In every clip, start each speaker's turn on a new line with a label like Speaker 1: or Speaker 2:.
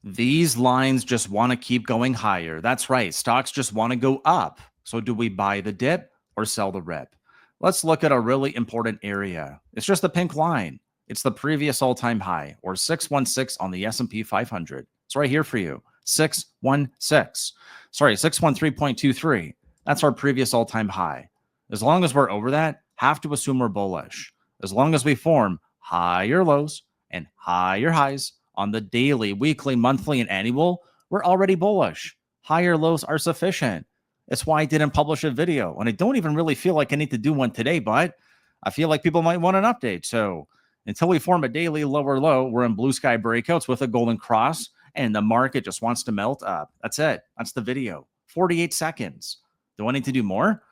Speaker 1: These lines just want to keep going higher. That's right. Stocks just want to go up. So do we buy the dip or sell the rip? Let's look at a really important area. It's just the pink line. It's the previous all-time high, or 616 on the S&P 500. It's right here for you. 616. Sorry, 613.23. That's our previous all-time high. As long as we're over that, have to assume we're bullish. As long as we form higher lows and higher highs on the daily, weekly, monthly, and annual, we're already bullish. Higher lows are sufficient. That's why I didn't publish a video. And I don't even really feel like I need to do one today, but I feel like people might want an update. So until we form a daily lower low, we're in blue sky breakouts with a golden cross, and the market just wants to melt up. That's it. That's the video. 48 seconds. Do I need to do more?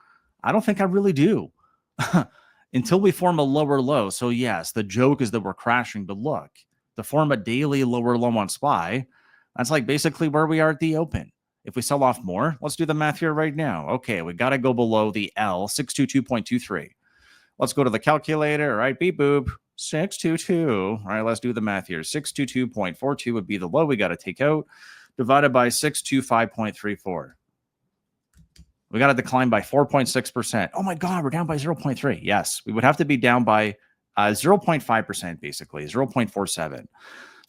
Speaker 1: I don't think I really do. Until we form a lower low. So yes, the joke is that we're crashing, but look, to form a daily lower low on SPY, that's like basically where we are at the open. If we sell off more, let's do the math here right now. Okay, we got to go below the L, 622.23. Let's go to the calculator. All right, beep boop, 622. All right, let's do the math here. 622.42 would be the low we got to take out, divided by 625.34. We got to decline by 4.6%. Oh my God, we're down by 0.3. Yes, we would have to be down by 0.5%, basically, 0.47.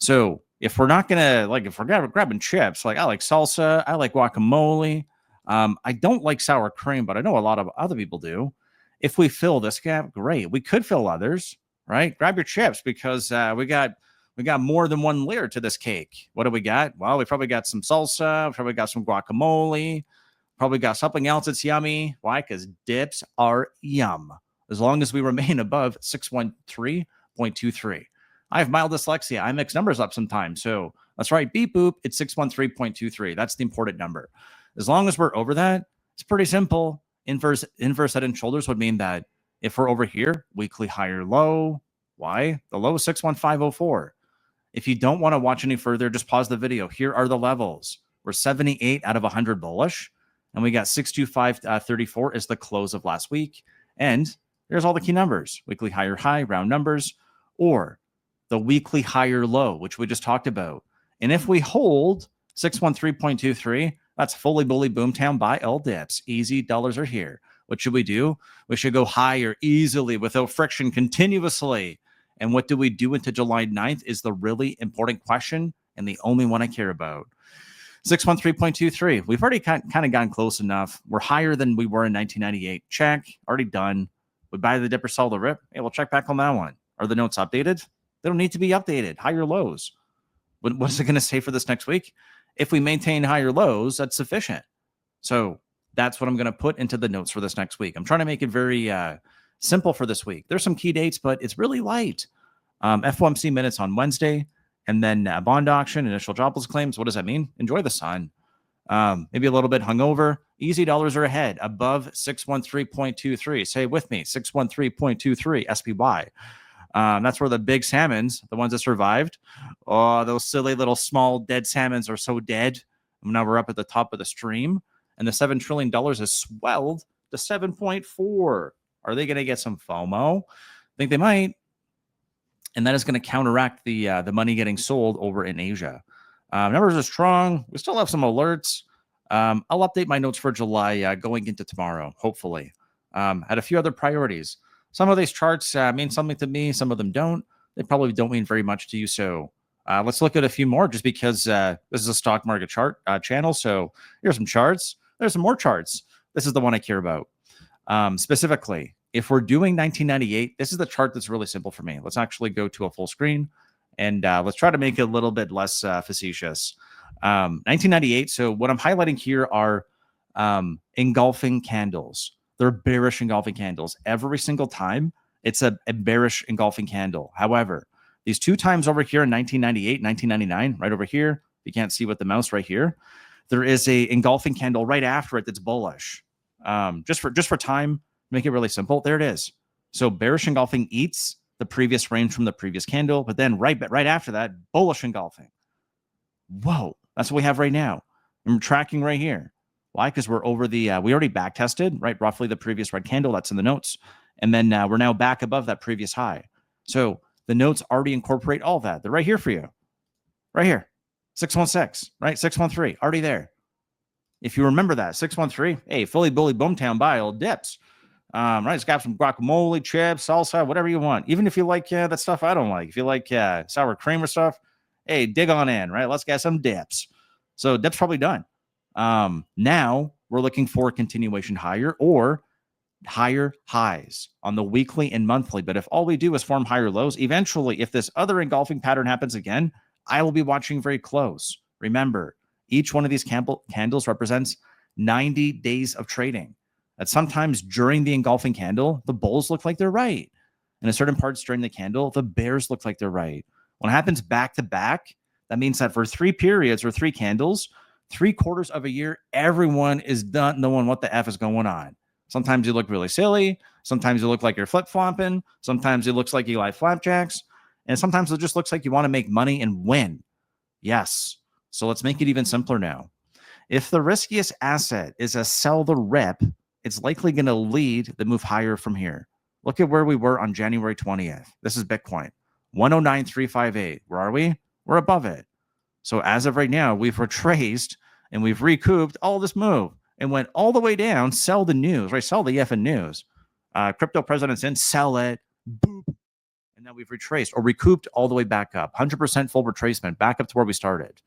Speaker 1: So if we're not going to, like, if we're grabbing chips, like I like salsa, I like guacamole. I don't like sour cream, but I know a lot of other people do. If we fill this gap, great. We could fill others, right? Grab your chips because we got more than one layer to this cake. What do we got? Well, we probably got some salsa, we probably got some guacamole, probably got something else that's yummy. Why? Because dips are yum. As long as we remain above 613.23. I have mild dyslexia. I mix numbers up sometimes. So that's right. Beep boop. It's 613.23. That's the important number. As long as we're over that, it's pretty simple. Inverse head and shoulders would mean that if we're over here, weekly higher low. Why? The low is 61504. If you don't want to watch any further, just pause the video. Here are the levels. We're 78 out of 100 bullish. And we got 625.34 is the close of last week. And there's all the key numbers. Weekly higher high, round numbers, or the weekly higher low, which we just talked about. And if we hold 613.23, that's fully bully boomtown buy all dips. Easy dollars are here. What should we do? We should go higher easily without friction continuously. And what do we do into July 9th is the really important question and the only one I care about. 613.23. We've already kind of gotten close enough. We're higher than we were in 1998. Check. Already done. We buy the dip or sell the rip. Hey, we'll check back on that one. Are the notes updated? They don't need to be updated. Higher lows. What is it going to say for this next week? If we maintain higher lows, that's sufficient. So that's what I'm going to put into the notes for this next week. I'm trying to make it very simple for this week. There's some key dates, but it's really light. FOMC minutes on Wednesday, and then bond auction, initial jobless claims. What does that mean? Enjoy the sun. Maybe a little bit hungover. Easy dollars are ahead, above 613.23. Say it with me, 613.23 SPY. That's where the big salmons, the ones that survived, oh, those silly little small dead salmons are so dead. Now we're up at the top of the stream, and the $7 trillion has swelled to 7.4. Are they going to get some FOMO? I think they might. And that is going to counteract the money getting sold over in Asia. Numbers are strong. We still have some alerts. I'll update my notes for July going into tomorrow, hopefully. Had a few other priorities. Some of these charts mean something to me. Some of them don't. They probably don't mean very much to you. So let's look at a few more just because this is a stock market chart channel. So here's some charts. There's some more charts. This is the one I care about. Specifically, if we're doing 1998, this is the chart that's really simple for me. Let's actually go to a full screen and let's try to make it a little bit less facetious. 1998. So what I'm highlighting here are engulfing candles. They're bearish engulfing candles. Every single time, it's a bearish engulfing candle. However, these two times over here in 1998, 1999, right over here, you can't see with the mouse right here, there is a engulfing candle right after it that's bullish. Just for time, make it really simple. There it is. So bearish engulfing eats the previous range from the previous candle, but then right after that, bullish engulfing. Whoa, that's what we have right now. I'm tracking right here. Why? Because we're over the, we already back tested, right? Roughly the previous red candle, that's in the notes. And then we're now back above that previous high. So the notes already incorporate all that. They're right here for you. Right here. 616, right? 613, already there. If you remember that, 613, hey, Philly Bully Boomtown buy old dips. Right, it's got some guacamole, chips, salsa, whatever you want. Even if you like that stuff I don't like. If you like sour cream or stuff, hey, dig on in, right? Let's get some dips. So dips probably done. Now we're looking for a continuation higher or higher highs on the weekly and monthly. But if all we do is form higher lows, eventually, if this other engulfing pattern happens again, I will be watching very close. Remember, each one of these candles represents 90 days of trading. That sometimes during the engulfing candle, the bulls look like they're right. And in certain parts during the candle, the bears look like they're right. When it happens back to back, that means that for 3 periods or 3 candles, 3/4 of a year, everyone is done knowing what the F is going on. Sometimes you look really silly. Sometimes you look like you're flip-flopping. Sometimes it looks like you like flapjacks. And sometimes it just looks like you want to make money and win. Yes. So let's make it even simpler now. If the riskiest asset is a sell the rep, it's likely going to lead the move higher from here. Look at where we were on January 20th. This is Bitcoin. 109,358. Where are we? We're above it. So as of right now, we've retraced and we've recouped all this move and went all the way down. Sell the news, right? Sell the effing news. Crypto president's in, sell it. Boop. And now we've retraced or recouped all the way back up. 100% full retracement back up to where we started.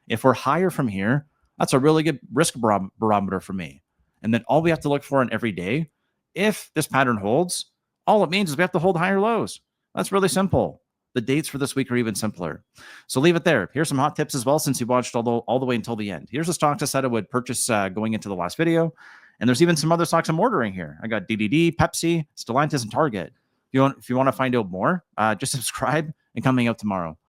Speaker 1: If we're higher from here, that's a really good risk barometer for me. And then all we have to look for in every day, if this pattern holds, all it means is we have to hold higher lows. That's really simple. The dates for this week are even simpler. So leave it there. Here's some hot tips as well, since you watched all the way until the end. Here's the stocks I said I would purchase going into the last video. And there's even some other stocks I'm ordering here. I got DDD, Pepsi, Stellantis, and Target. If you want to find out more, just subscribe and coming up tomorrow.